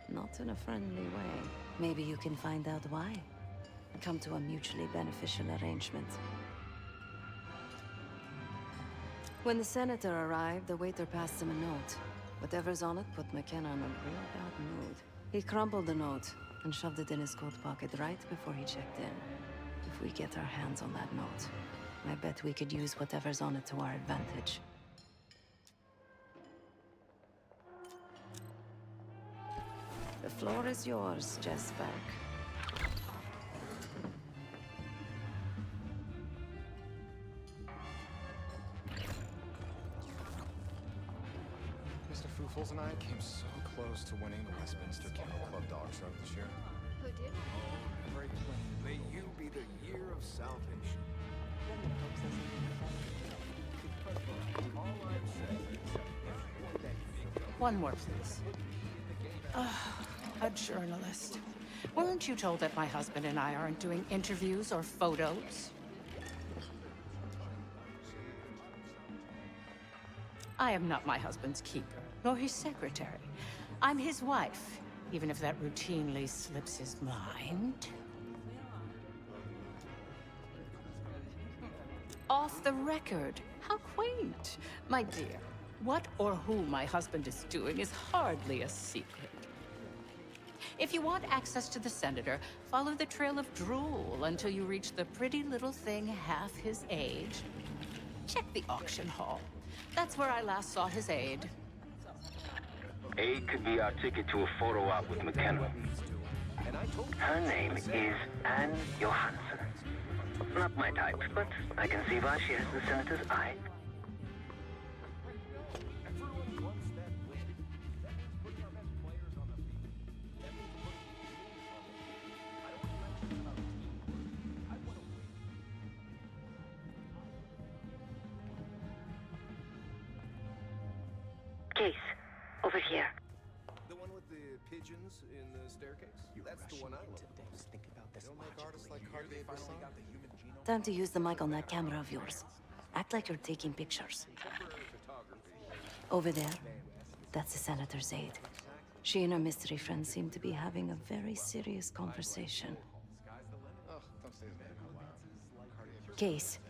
Not in a friendly way. Maybe you can find out why. Come to a mutually beneficial arrangement. When the senator arrived, the waiter passed him a note. Whatever's on it put McKenna in a real bad mood. He crumpled the note and shoved it in his coat pocket right before he checked in. If we get our hands on that note, I bet we could use whatever's on it to our advantage. The floor is yours, Jess Burke. Mr. Foofles and I came so close to winning the Westminster Kennel Club Dog Show this year. Who did? Very clean. May you be the year of salvation. One more, please. A journalist. Weren't you told that my husband and I aren't doing interviews or photos? I am not my husband's keeper, nor his secretary. I'm his wife, even if that routinely slips his mind. Off the record. How quaint. My dear, what or who my husband is doing is hardly a secret. If you want access to the senator, follow the trail of drool until you reach the pretty little thing half his age. Check the auction hall. That's where I last saw his aide. Aid could be our ticket to a photo op with McKenna. Her name is Anne Johansson. Not my type, but I can see why she has the senator's eye. Case, over here. The one with the pigeons in the staircase? That's the one I love. Think about this. They'll make artists like Hargrave or something. Time to use the mic on that camera of yours. Act like you're taking pictures. Over there, that's the senator's aide. She and her mystery friend seem to be having a very serious conversation. Case,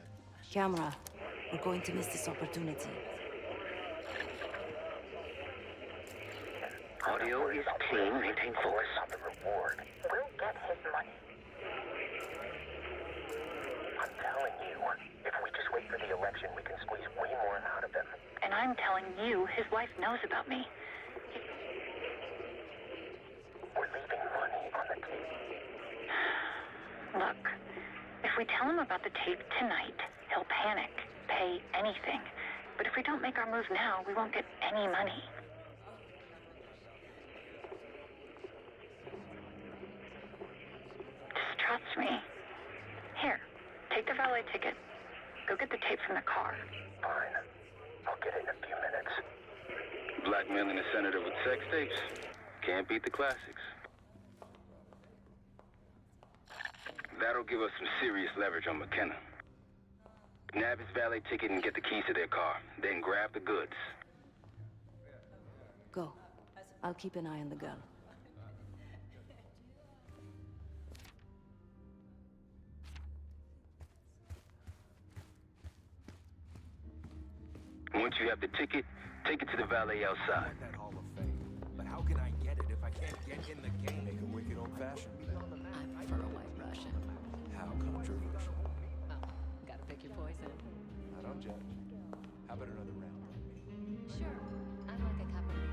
camera, we're going to miss this opportunity. Audio is clean, maintain focus. The reward. We'll get his money. I'm telling you, if we just wait for the election, we can squeeze way more out of him. And I'm telling you, his wife knows about me. We're leaving money on the tape. Look, if we tell him about the tape tonight, he'll panic, pay anything. But if we don't make our move now, we won't get any money. Trust me. Here, take the valet ticket. Go get the tape from the car. Fine. I'll get it in a few minutes. Blackmailing the senator with sex tapes? Can't beat the classics. That'll give us some serious leverage on McKenna. Nab his valet ticket and get the keys to their car. Then grab the goods. Go. I'll keep an eye on the girl. Once you have the ticket, take it to the valet outside. That Hall of Fame. But how can I get it if I can't get in the game? Make a wicked old-fashioned. I prefer a white Russian. How controversial. Oh, gotta pick your poison. I don't judge. How about another round? Sure. I'd like a cup of tea.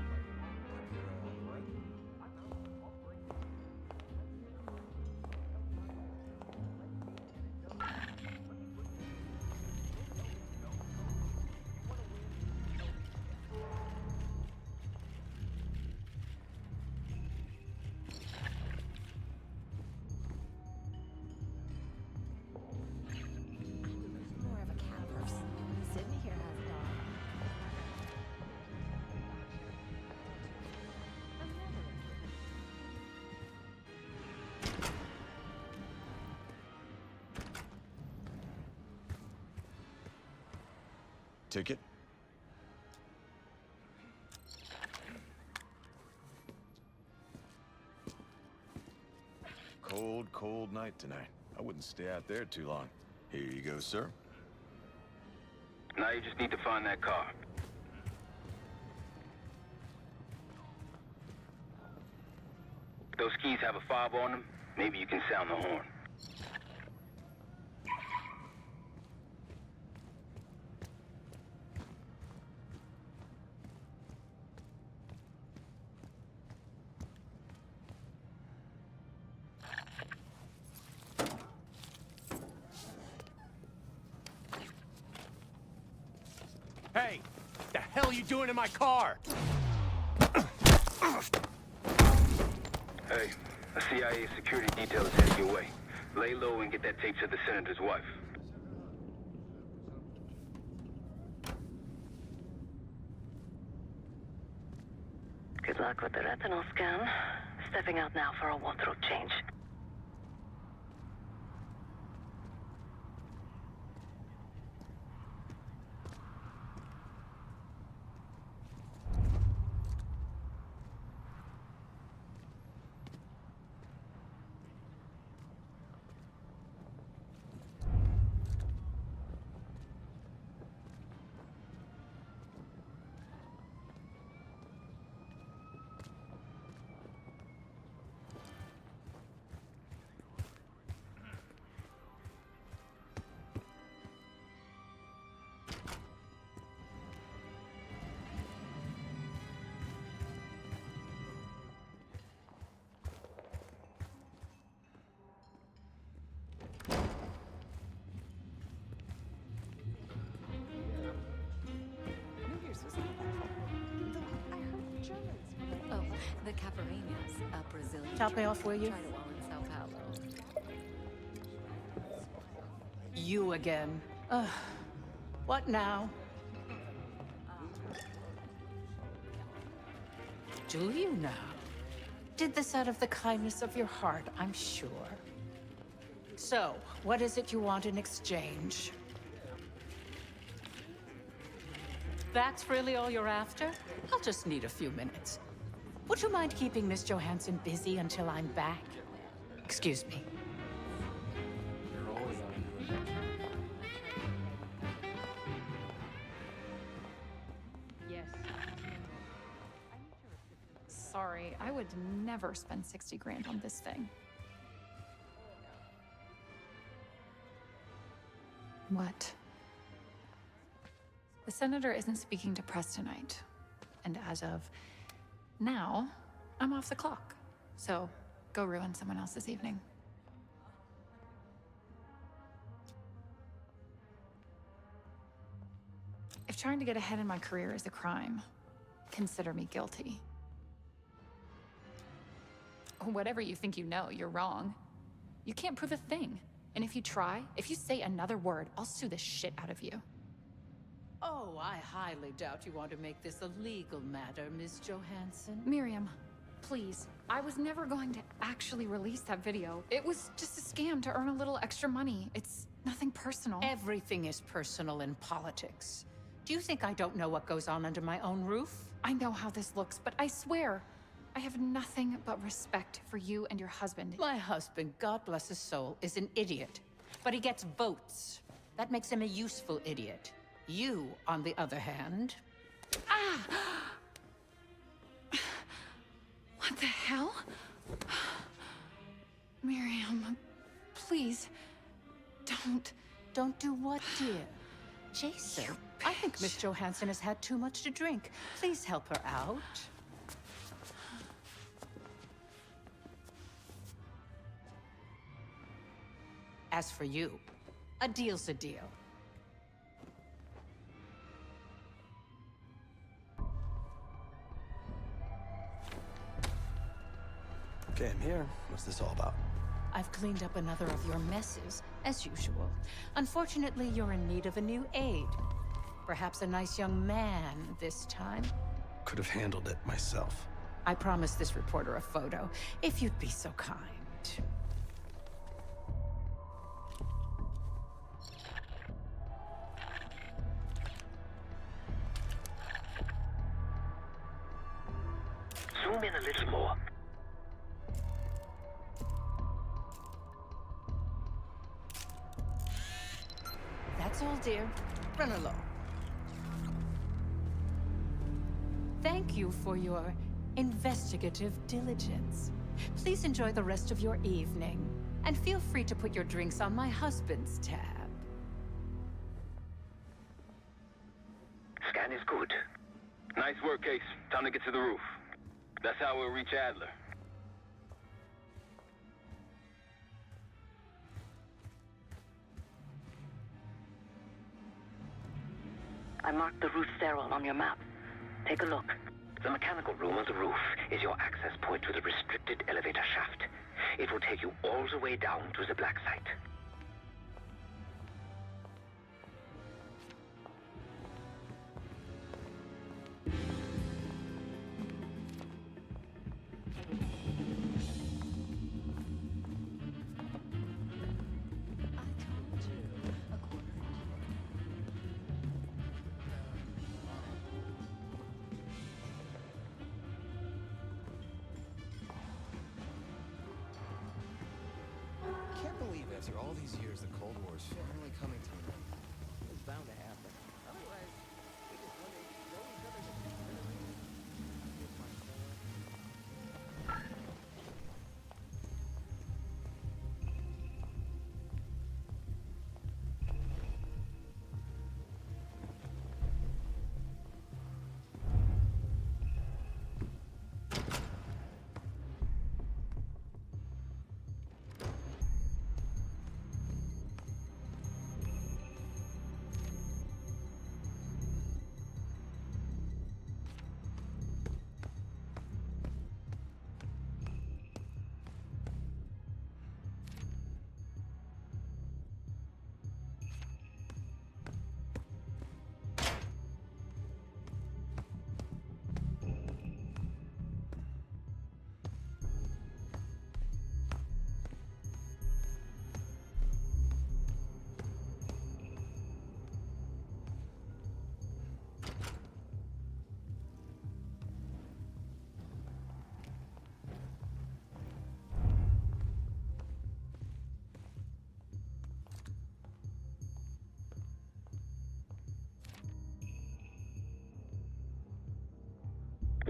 More of a cat person. Sydney here has a dog. Ticket? Cold, cold night tonight. I wouldn't stay out there too long. Here you go, sir. Now you just need to find that car. Those keys have a fob on them. Maybe you can sound the horn. Hey! The hell are you doing in my car? Hey, a CIA security detail is headed your way. Lay low and get that tape to the senator's wife. Good luck with the retinal scan. Stepping out now for a wardrobe change. The Caparinhas, a Brazilian. Top me off, will you? Try to all in Sao Paulo. You again. What now? Do you now? Did this out of the kindness of your heart, I'm sure. So, what is it you want in exchange? That's really all you're after? I'll just need a few minutes. Would you mind keeping Miss Johansson busy until I'm back? Excuse me. Yes. Sorry, I would never spend 60 grand on this thing. What? The senator isn't speaking to press tonight. And as of now, I'm off the clock. So go ruin someone else's evening. If trying to get ahead in my career is a crime, consider me guilty. Whatever you think you know, you're wrong. You can't prove a thing. And if you try, if you say another word, I'll sue the shit out of you. Oh, I highly doubt you want to make this a legal matter, Miss Johansson. Miriam, please. I was never going to actually release that video. It was just a scam to earn a little extra money. It's nothing personal. Everything is personal in politics. Do you think I don't know what goes on under my own roof? I know how this looks, but I swear, I have nothing but respect for you and your husband. My husband, God bless his soul, is an idiot. But he gets votes. That makes him a useful idiot. You, on the other hand... Ah! What the hell? Miriam, please, don't. Don't do what, dear? Jason, I think Miss Johansson has had too much to drink. Please help her out. As for you, a deal's a deal. Okay, I'm here. What's this all about? I've cleaned up another of your messes, as usual. Unfortunately, you're in need of a new aide. Perhaps a nice young man this time. Could have handled it myself. I promised this reporter a photo, if you'd be so kind. Zoom in a little more. That's all, dear. Run along. Thank you for your investigative diligence. Please enjoy the rest of your evening, and feel free to put your drinks on my husband's tab. Scan is good. Nice work, Case. Time to get to the roof. That's how we'll reach Adler. I marked the roof sterile on your map. Take a look. The mechanical room on the roof is your access point to the restricted elevator shaft. It will take you all the way down to the black site. I can't believe after all these years, the Cold War's finally coming to an end. It was bound to happen. Otherwise, we just wonder,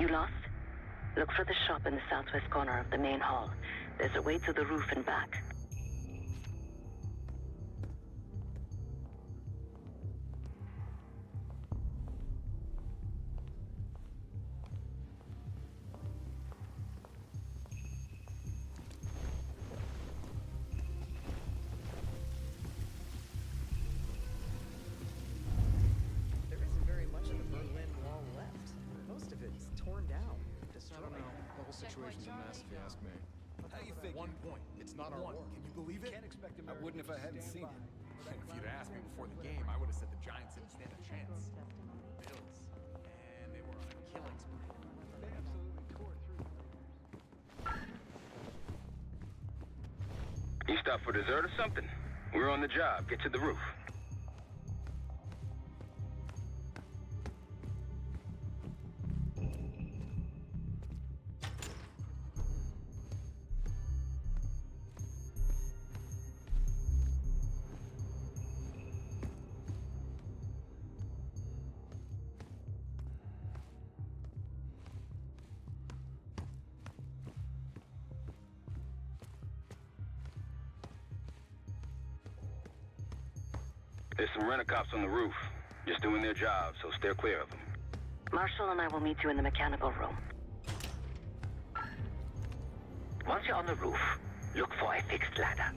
You lost? Look for the shop in the southwest corner of the main hall. There's a way to the roof and back. There isn't very much of the Berlin Wall left. Most of it's torn down, destroyed. I don't know. The whole situation's a mess, if you ask me. How do you figure? 1 point. It's not our war. Can you believe it? I wouldn't if I hadn't seen it. If you'd asked me before the game, I would have said the Giants didn't stand a chance. Bills, and they were on a killing spree. They absolutely tore through. You stopped for dessert or something? We're on the job. Get to the roof. There's some rent-a-cops on the roof. Just doing their job, so steer clear of them. Marshall and I will meet you in the mechanical room. Once you're on the roof, look for a fixed ladder.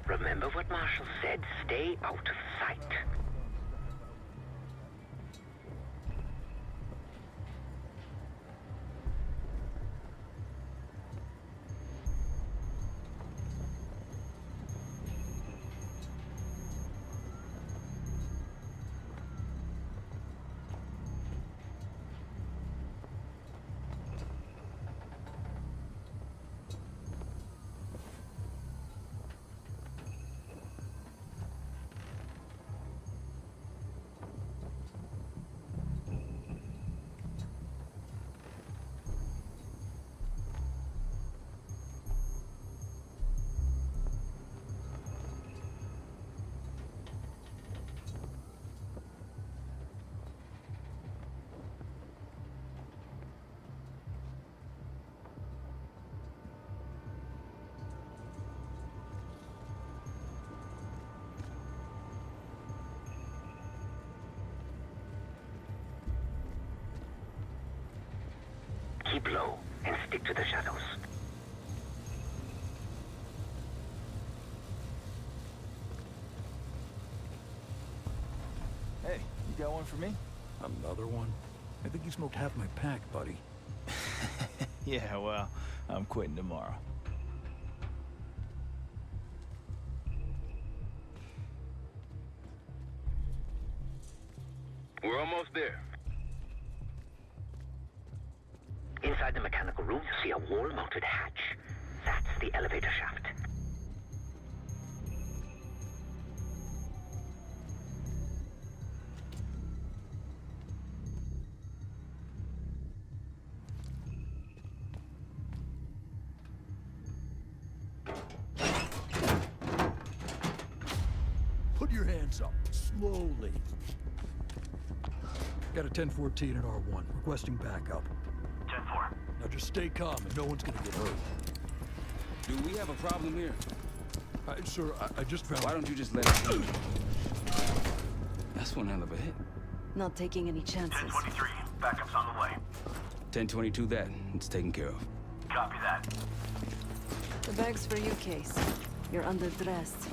Remember what Marshall said, stay out of sight. Keep low and stick to the shadows. Hey, you got one for me? Another one? I think you smoked half my pack, buddy. Yeah, well, I'm quitting tomorrow. We're almost there. Inside the mechanical room, you see a wall-mounted hatch. That's the elevator shaft. Put your hands up, slowly. Got a 1014 at R1, requesting backup. 10-4. Now just stay calm and no one's gonna get hurt. Do we have a problem here? Sir, I just found... Why don't you just let it... That's one hell of a hit. Not taking any chances. 1023. Backup's on the way. 1022 that. It's taken care of. Copy that. The bag's for you, Case. You're underdressed.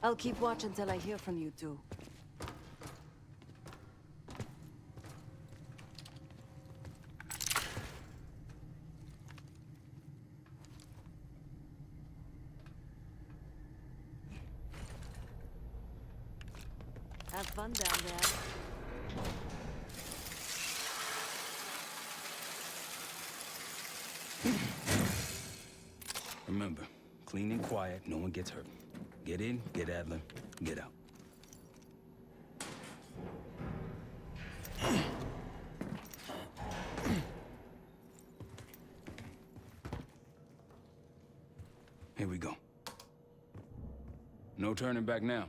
I'll keep watch until I hear from you two. Have fun down there. Remember, clean and quiet, no one gets hurt. Get in, get Adler, get out. Here we go. No turning back now.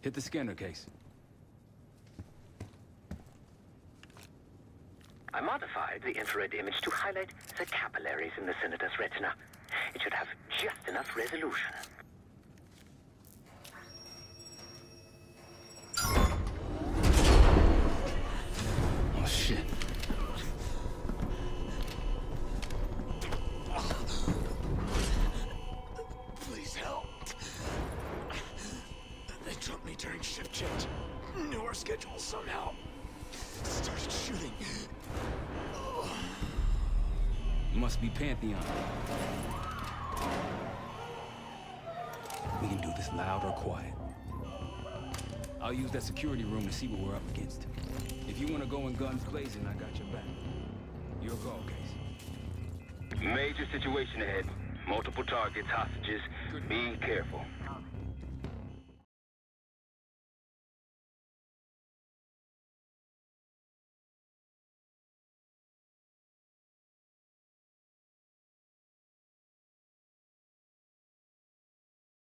Hit the scanner case. I modified the infrared image to highlight the capillaries in the Senator's retina. It should have just enough resolution. Oh, shit. Please help. They jumped me during shift change. Knew our schedule somehow. Started shooting. Must be Pantheon. We can do this loud or quiet. I'll use that security room to see what we're up against. If you want to go in guns blazing, I got your back. Your call, Case. Major situation ahead. Multiple targets, hostages. Be careful.